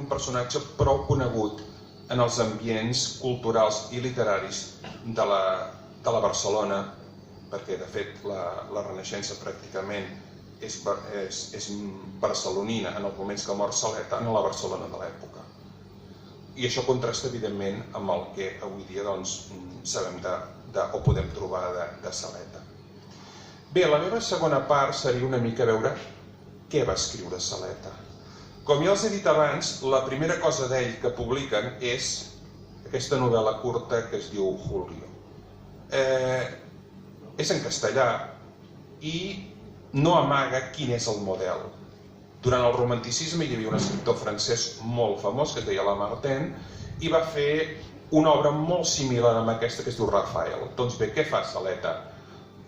personatge prou conegut en els ambients culturals i literaris de la Barcelona, perquè de fet la Renaixença pràcticament és barcelonina en els moments que mor Saleta, en la Barcelona de l'època. I això contrasta evidentment amb el que avui dia sabem o podem trobar de Saleta. Bé, la meva segona part seria una mica veure què va escriure Saleta. Com ja els he dit abans, la primera cosa d'ell que publiquen és aquesta novel·la curta que es diu Julio. És en castellà i no amaga quin és el model. Durant el romanticisme hi havia un escriptor francès molt famós que es deia Lamartine i va fer una obra molt similar a aquesta que es diu Rafael. Doncs bé, què fa Saleta?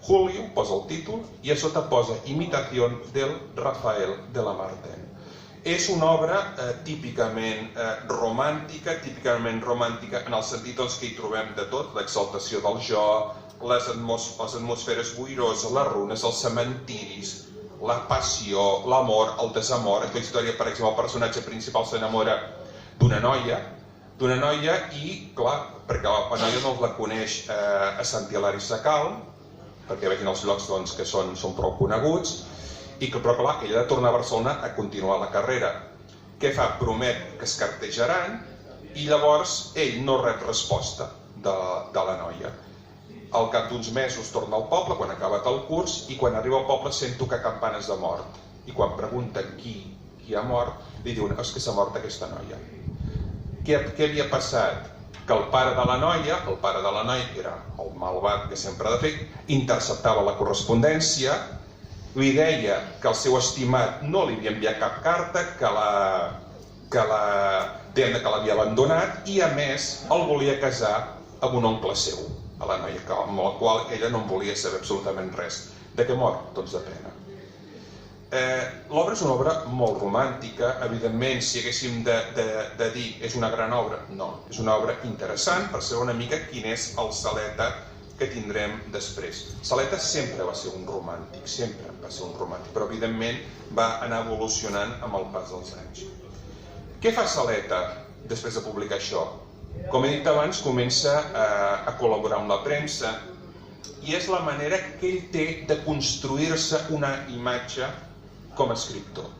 Julio posa el títol i a sota posa Imitación del Rafael de Lamartine. És una obra típicament romàntica en el sentit que hi trobem de tot, l'exaltació del jo, les atmosferes boiroses, les runes, els cementiris, la passió, l'amor, el desamor. En la història, per exemple, el personatge principal s'enamora d'una noia i, clar, perquè la noia no la coneix a Sant Hilari Sacalm, perquè vegin els llocs que són prou coneguts, però clar, ella ha de tornar a Barcelona a continuar la carrera. Què fa? Promet que es cartejaran i llavors ell no rep resposta de la noia. Al cap d'uns mesos torna al poble, quan ha acabat el curs, i quan arriba al poble sent tocar campanes de mort. I quan pregunten qui ha mort, li diuen és que s'ha mort aquesta noia. Què havia passat? Que el pare de la noia, que era el malvat que sempre ha de fer, interceptava la correspondència, li deia que el seu estimat no li havia enviat cap carta, que l'havia abandonat i a més el volia casar amb un oncle seu, a la noia, amb la qual ella no en volia saber absolutament res. De què mor? Doncs de pena. L'obra és una obra molt romàntica, evidentment, si haguéssim de dir és una gran obra, no, és una obra interessant per saber una mica quin és el Saleta que tindrem després. Saleta sempre va ser un romàntic, però evidentment va anar evolucionant amb el pas dels anys. Què fa Saleta després de publicar això? Com he dit abans, comença a col·laborar amb la premsa i és la manera que ell té de construir-se una imatge com a escriptor.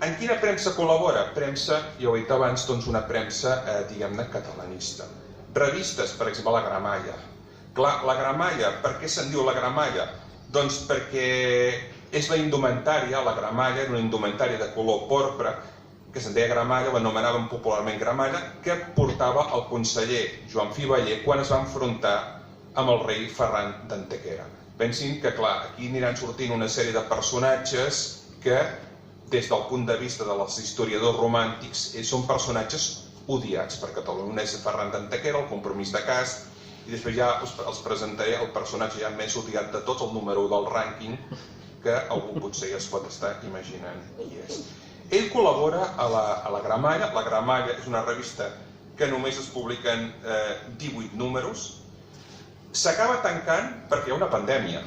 En quina premsa col·labora? Premsa, ja ho he dit abans, una premsa, diguem-ne, catalanista. Revistes, per exemple, la Gramalla. Clar, la Gramalla, per què se'n diu la Gramalla? Doncs perquè és la indumentària, la Gramalla era una indumentària de color porpra, que se'n deia Gramalla, l'anomenaven popularment Gramalla, que portava el conseller Joan Fiveller quan es va enfrontar amb el rei Ferran d'Antequera. Pensin que, clar, aquí aniran sortint una sèrie de personatges que, des del punt de vista dels historiadors romàntics, són personatges odiats per Catalunya. Un és Ferran d'Antequera, el Compromís de Casp, i després ja els presentaré el personatge ja més odiat de tots, el número 1 del rànquing, que algú potser ja es pot estar imaginant qui és. Ell col·labora a la Gramalla. La Gramalla és una revista que només es publiquen 18 números. S'acaba tancant perquè hi ha una pandèmia.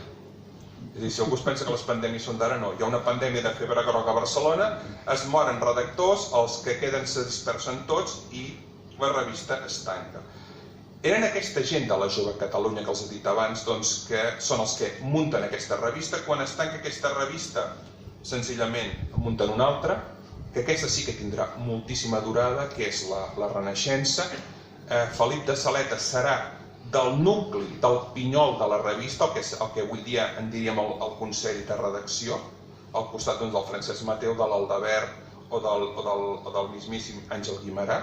És a dir, si algú es pensa que les pandèmies són d'ara, no. Hi ha una pandèmia de febre groga a Barcelona, es moren redactors, els que queden se dispersen tots i la revista es tanca. Eren aquesta gent de la Jove Catalunya que els he dit abans, que són els que munten aquesta revista. Quan es tanca aquesta revista, senzillament munten una altra, que aquesta sí que tindrà moltíssima durada, que és la Renaixença. Felip de Saleta serà del nucli, del pinyol de la revista, el que avui dia en diríem el Consell de Redacció, al costat del Francesc Mateu, de l'Aldebert o del mismíssim Àngel Guimerà.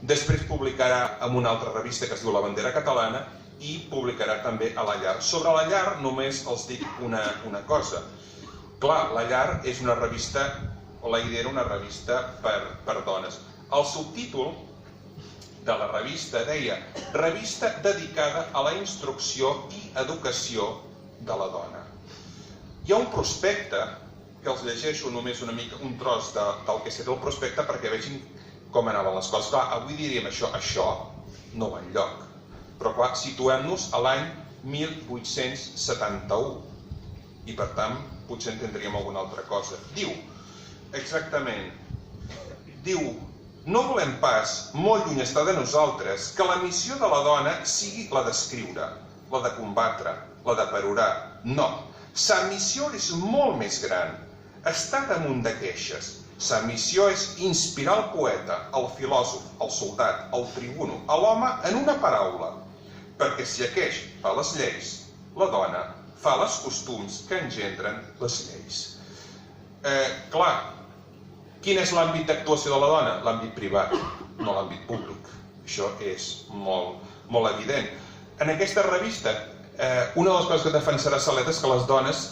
Després publicarà en una altra revista que es diu La Bandera Catalana i publicarà també a La Llar. Sobre La Llar només els dic una cosa. Clar, La Llar és una revista, o la idea era una revista per dones. El subtítol de la revista deia Revista dedicada a la instrucció i educació de la dona. Hi ha un prospecte, que els llegeixo només una mica, un tros del que seria el prospecte perquè vegin com anaven les coses. Clar, avui diríem això no va enlloc. Però clar, situem-nos a l'any 1871 i per tant potser entendríem alguna altra cosa. Diu No volem pas, molt lluny està de nosaltres, que la missió de la dona sigui la d'escriure, la de combatre, la de perorar. No, sa missió és molt més gran. Està damunt de queixes. Sa missió és inspirar el poeta, el filòsof, el soldat, el tribuno, a l'home en una paraula. Perquè si aqueix fa les lleis, la dona fa les costums que engendren les lleis. Clar, quin és l'àmbit d'actuació de la dona? L'àmbit privat, no l'àmbit públic. Això és molt evident. En aquesta revista, una de les coses que defensarà Saleta és que les dones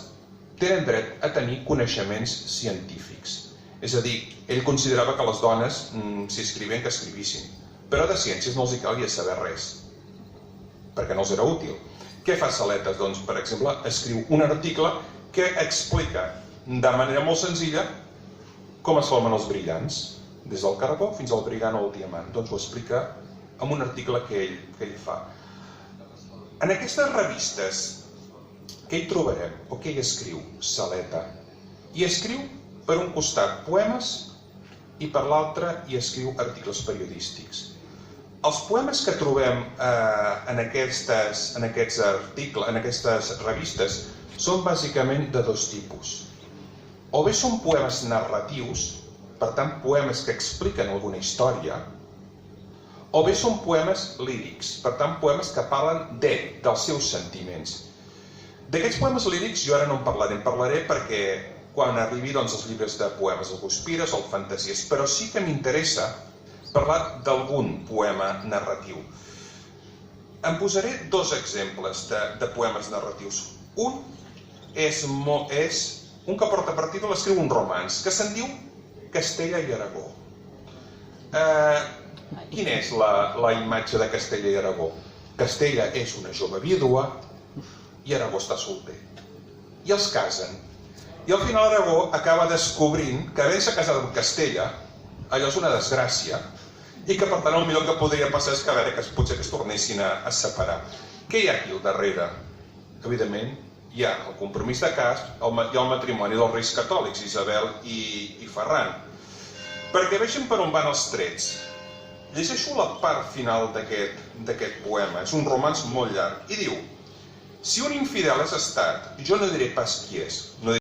tenen dret a tenir coneixements científics. És a dir, ell considerava que les dones, si escrivien, que escrivissin. Però de ciències no els hi calia saber res, perquè no els era útil. Què fa Saletas? Doncs, per exemple, escriu un article que explica de manera molt senzilla com es formen els brillants, des del carbó fins al brillant o al diamant. Doncs ho explica en un article que ell fa. En aquestes revistes, què hi trobarem? O què hi escriu Saleta? Hi escriu, per un costat, poemes i per l'altre hi escriu articles periodístics. Els poemes que trobem en aquestes revistes són bàsicament de dos tipus. O bé són poemes narratius, per tant poemes que expliquen alguna història, o bé són poemes lírics, per tant poemes que parlen dels seus sentiments. D'aquests poemes lírics jo ara no en parlaré, perquè quan arribi els llibres de poemes, el Guspires o el Fantasies, però sí que m'interessa parlar d'algun poema narratiu. Em posaré dos exemples de poemes narratius. Un és un que porta per títol, escriu un romanç, que se'n diu Castella i Aragó. Quina és la imatge de Castella i Aragó? Castella és una jove vídua i Aragó està solter. I els casen. I al final Aragó acaba descobrint que havent-se casat amb Castella, allò és una desgràcia, i que per tant el millor que podria passar és que potser es tornessin a separar. Què hi ha aquí al darrere? Evidentment, hi ha el compromís de cas i el matrimoni dels reis catòlics, Isabel i Ferran. Perquè vegin per on van els trets. Llegeixo la part final d'aquest poema, és un romanç molt llarg, i diu: si un infidel és estat, jo no diré pas qui és, no